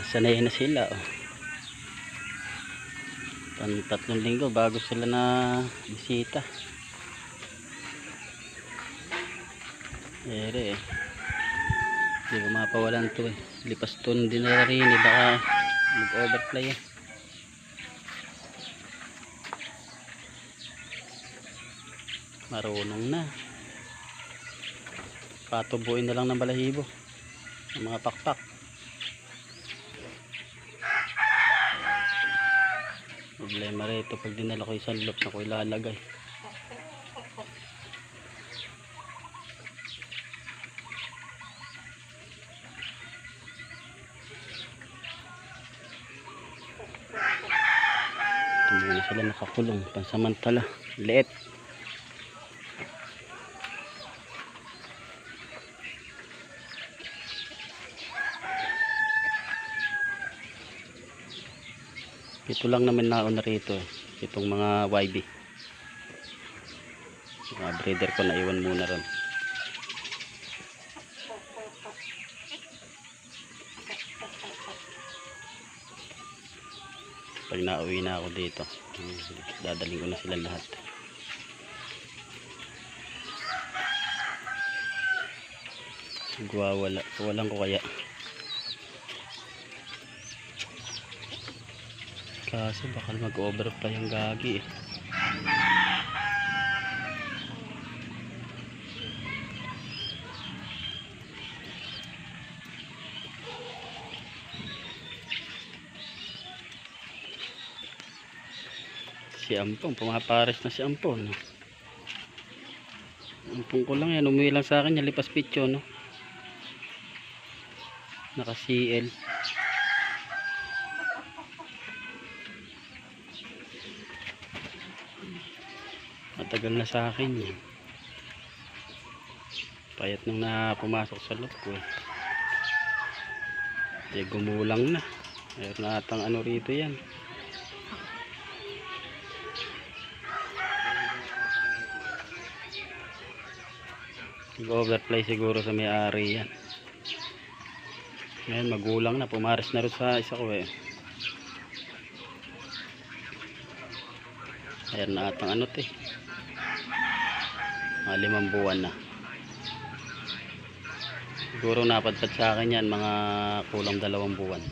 Sanay na sila, oh. Tatlong linggo bago sila na bisita. Ere eh. Hindi ko mapawalan to eh. Lipas to din na rin eh. Baka mag-overplay eh. Marunong na. Patubuin na lang ng balahibo. Ang mga pakpak. Problema rito pag dinala ko isang loob na ko ilalagay. Ito muna sila nakakulong pansamantala. Liit. Ito lang naman nauna rito. Itong mga YB. Mga breeder ko na iwan muna ron. Pag nauwi na ako dito, dadaling ko na sila lahat. Walang ko kaya. Kaso bakal mag-overfly ang gagi eh. Si Ampong, pumapares na si Ampong, no? Ampong ko lang yan, umuwi lang sa akin yan, lipas pityo, no? Naka CL. Matagal na sa akin yan. Payat nung na pumasok sa loob ko eh. Gumulang na. Ayun na atang ano rito yan. Overplay siguro sa may-ari yan. Ngayon magulang na, pumares na rin sa isa ko eh. Ayan na atang ano te. Mga 5 buwan na. Siguro napadpad sa akin yan mga kulang 2 buwan.